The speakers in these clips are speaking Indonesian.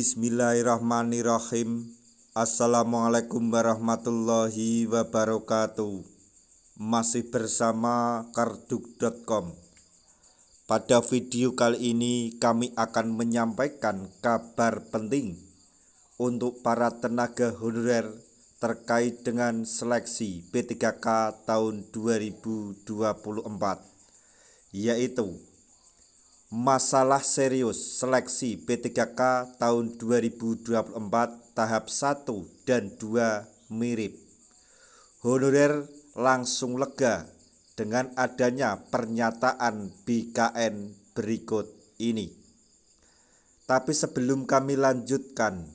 Bismillahirrahmanirrahim. Assalamualaikum warahmatullahi wabarakatuh. Masih bersama karduk.com. Pada video kali ini kami akan menyampaikan kabar penting untuk para tenaga honorer terkait dengan seleksi P3K tahun 2024, yaitu masalah serius seleksi P3K tahun 2024 tahap 1 dan 2 mirip. Honorer langsung lega dengan adanya pernyataan BKN berikut ini. Tapi sebelum kami lanjutkan,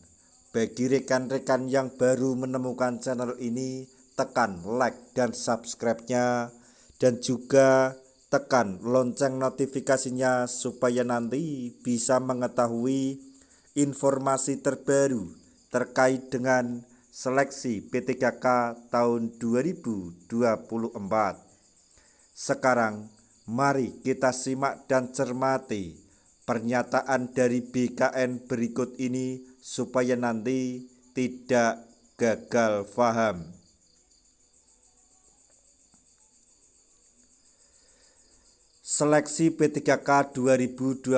bagi rekan-rekan yang baru menemukan channel ini, tekan like dan subscribe-nya, dan juga tekan lonceng notifikasinya supaya nanti bisa mengetahui informasi terbaru terkait dengan seleksi P3K tahun 2024. Sekarang mari kita simak dan cermati pernyataan dari BKN berikut ini supaya nanti tidak gagal paham. Seleksi P3K 2024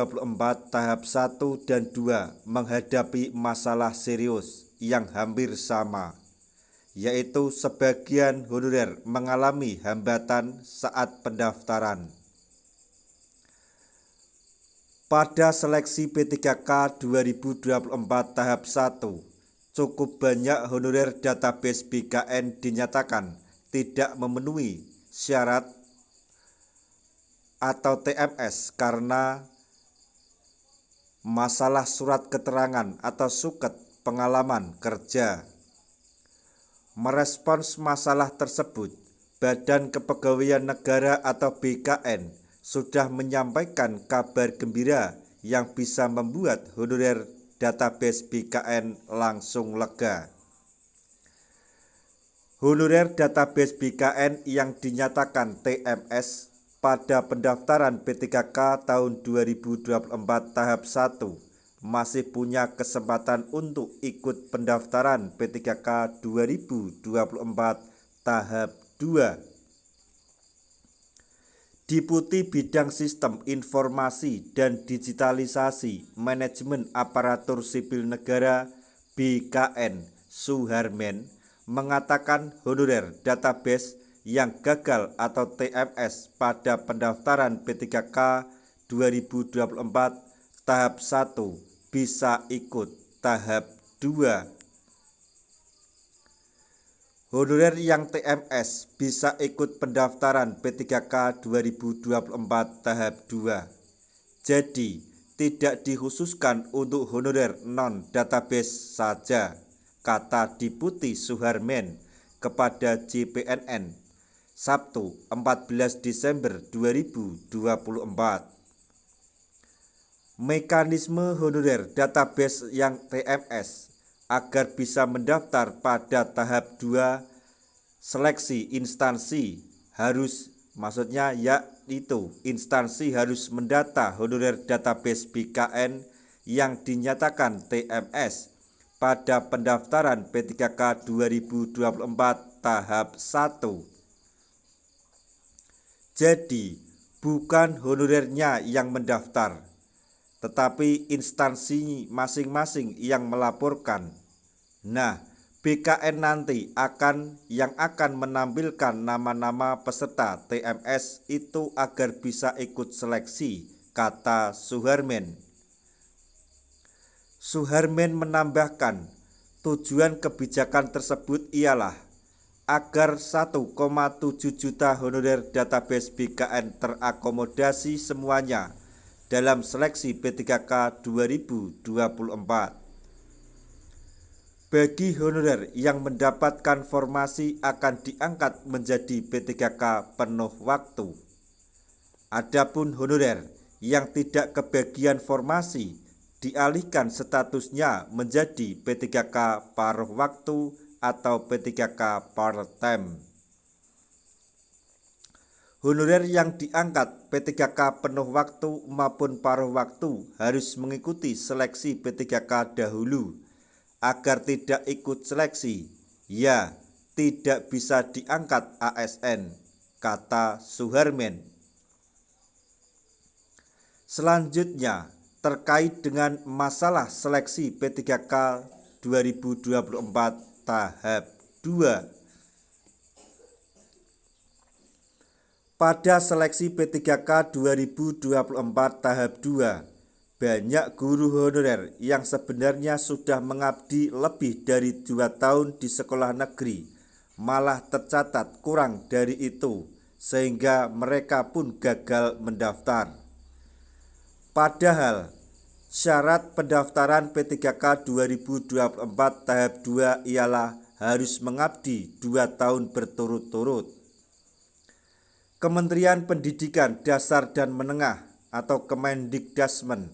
tahap 1 dan 2 menghadapi masalah serius yang hampir sama, yaitu sebagian honorer mengalami hambatan saat pendaftaran. Pada seleksi P3K 2024 tahap 1, cukup banyak honorer database BKN dinyatakan tidak memenuhi syarat atau TMS karena masalah surat keterangan atau suket pengalaman kerja. Merespons masalah tersebut, Badan Kepegawaian Negara atau BKN sudah menyampaikan kabar gembira yang bisa membuat honorer database BKN langsung lega. Honorer database BKN yang dinyatakan TMS pada pendaftaran P3K tahun 2024 tahap 1 masih punya kesempatan untuk ikut pendaftaran P3K 2024 tahap 2. Deputi Bidang Sistem Informasi dan Digitalisasi Manajemen Aparatur Sipil Negara BKN Suharmen mengatakan honorer database yang gagal atau TMS pada pendaftaran P3K 2024 tahap 1 bisa ikut tahap 2. Honorer yang TMS bisa ikut pendaftaran P3K 2024 tahap 2. Jadi tidak dikhususkan untuk honorer non-database saja, kata Deputi Suharmen kepada JPNN Sabtu 14 Desember 2024. Mekanisme honorer database yang TMS agar bisa mendaftar pada tahap 2 seleksi instansi harus, yaitu instansi harus mendata honorer database BKN yang dinyatakan TMS pada pendaftaran P3K 2024 tahap 1. Jadi, bukan honorernya yang mendaftar, tetapi instansi masing-masing yang melaporkan. Nah, BKN nanti akan menampilkan nama-nama peserta TMS itu agar bisa ikut seleksi, kata Suharmen. Suharmen menambahkan, tujuan kebijakan tersebut ialah agar 1,7 juta honorer database BKN terakomodasi semuanya dalam seleksi P3K 2024. Bagi honorer yang mendapatkan formasi akan diangkat menjadi P3K penuh waktu. Adapun honorer yang tidak kebagian formasi dialihkan statusnya menjadi P3K paruh waktu atau P3K part-time. Honorer yang diangkat P3K penuh waktu maupun paruh waktu harus mengikuti seleksi P3K dahulu. Agar tidak ikut seleksi, ya tidak bisa diangkat ASN, kata Suharmen. Selanjutnya, terkait dengan masalah seleksi P3K 2024 tahap 2. Pada seleksi P3K 2024 tahap 2, banyak guru honorer yang sebenarnya sudah mengabdi lebih dari 2 tahun di sekolah negeri, malah tercatat kurang dari itu, sehingga mereka pun gagal mendaftar. Padahal, syarat pendaftaran P3K 2024 tahap 2 ialah harus mengabdi 2 tahun berturut-turut. Kementerian Pendidikan Dasar dan Menengah atau Kemendikdasmen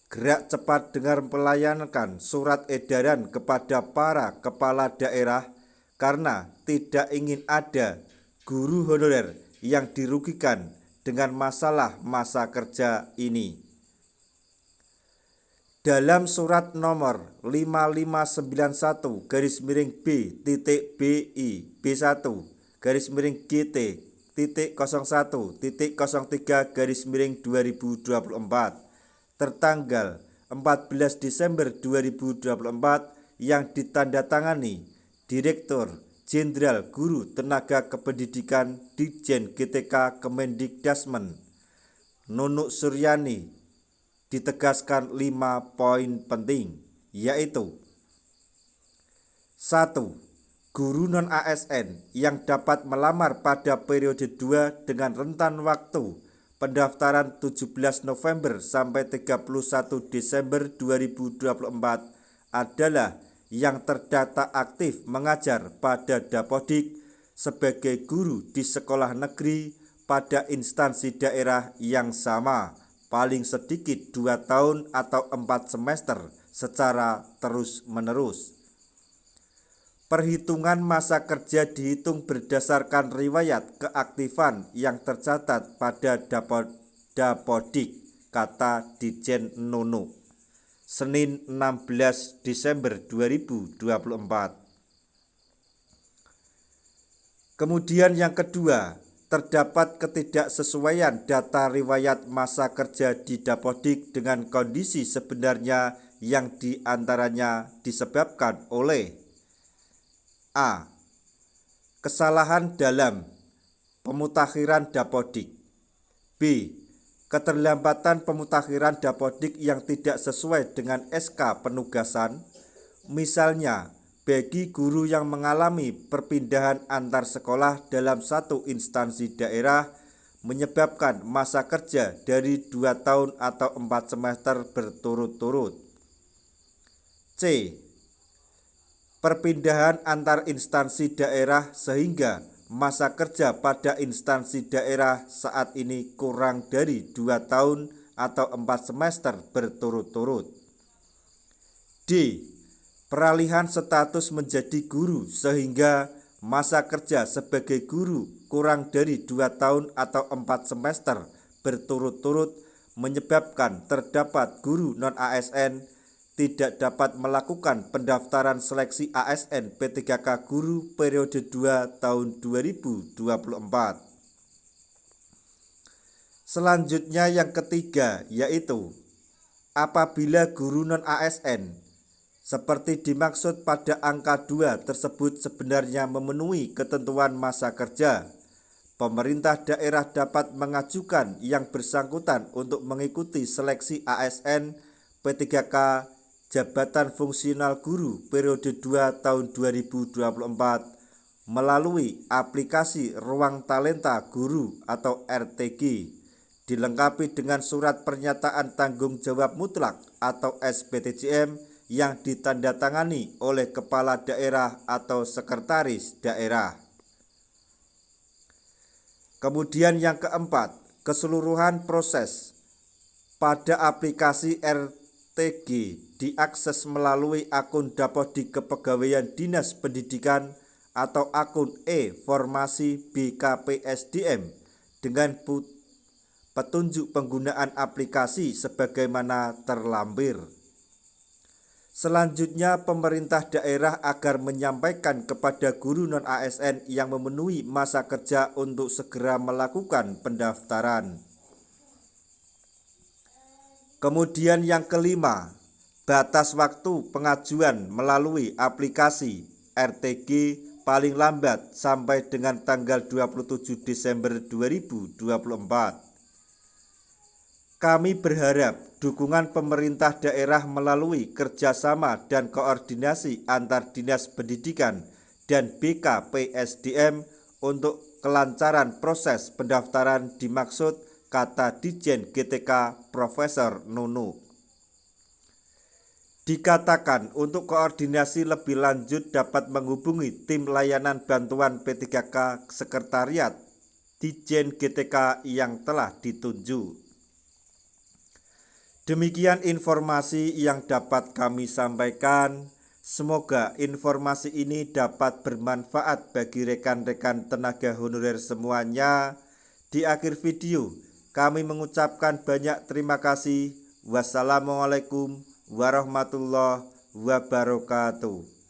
gerak cepat dengan melayangkan surat edaran kepada para kepala daerah karena tidak ingin ada guru honorer yang dirugikan dengan masalah masa kerja ini. Dalam surat nomor 5591-B-B-I-B1-01.03/2024 tertanggal 14 Desember 2024 yang ditandatangani Direktur Jenderal Guru Tenaga Kependidikan Ditjen GTK Kemendikdasmen Nunuk Suryani, ditegaskan 5 poin penting, yaitu 1. Guru non-ASN yang dapat melamar pada periode 2 dengan rentan waktu pendaftaran 17 November sampai 31 Desember 2024 adalah yang terdata aktif mengajar pada Dapodik sebagai guru di sekolah negeri pada instansi daerah yang sama, paling sedikit 2 tahun atau 4 semester secara terus-menerus. Perhitungan masa kerja dihitung berdasarkan riwayat keaktifan yang tercatat pada Dapodik, kata Ditjen Nunuk, Senin 16 Desember 2024. Kemudian yang kedua, terdapat ketidaksesuaian data riwayat masa kerja di Dapodik dengan kondisi sebenarnya yang diantaranya disebabkan oleh A. Kesalahan dalam pemutakhiran Dapodik. B. Keterlambatan pemutakhiran Dapodik yang tidak sesuai dengan SK penugasan. Misalnya, bagi guru yang mengalami perpindahan antar sekolah dalam satu instansi daerah menyebabkan masa kerja dari 2 tahun atau 4 semester berturut-turut. C. Perpindahan antar instansi daerah sehingga masa kerja pada instansi daerah saat ini kurang dari 2 tahun atau 4 semester berturut-turut. D. Peralihan status menjadi guru sehingga masa kerja sebagai guru kurang dari 2 tahun atau 4 semester berturut-turut menyebabkan terdapat guru non-ASN tidak dapat melakukan pendaftaran seleksi ASN P3K Guru periode 2 tahun 2024. Selanjutnya yang ketiga, yaitu apabila guru non-ASN seperti dimaksud pada angka 2 tersebut sebenarnya memenuhi ketentuan masa kerja, pemerintah daerah dapat mengajukan yang bersangkutan untuk mengikuti seleksi ASN P3K Jabatan Fungsional Guru periode 2 tahun 2024 melalui aplikasi Ruang Talenta Guru atau RTG, dilengkapi dengan surat pernyataan tanggung jawab mutlak atau SPTJM yang ditandatangani oleh kepala daerah atau sekretaris daerah. Kemudian yang keempat, keseluruhan proses pada aplikasi RTG diakses melalui akun Dapodik Kepegawaian Dinas Pendidikan atau akun e-formasi BKPSDM dengan petunjuk penggunaan aplikasi sebagaimana terlampir. Selanjutnya, pemerintah daerah agar menyampaikan kepada guru non-ASN yang memenuhi masa kerja untuk segera melakukan pendaftaran. Kemudian yang kelima, batas waktu pengajuan melalui aplikasi RTG paling lambat sampai dengan tanggal 27 Desember 2024. Kami berharap dukungan pemerintah daerah melalui kerjasama dan koordinasi antar Dinas Pendidikan dan BKPSDM untuk kelancaran proses pendaftaran dimaksud, kata Ditjen GTK Profesor Nunu. Dikatakan untuk koordinasi lebih lanjut dapat menghubungi tim layanan bantuan P3K Sekretariat Ditjen GTK yang telah ditunjuk. Demikian informasi yang dapat kami sampaikan. Semoga informasi ini dapat bermanfaat bagi rekan-rekan tenaga honorer semuanya. Di akhir video, kami mengucapkan banyak terima kasih. Wassalamualaikum warahmatullahi wabarakatuh.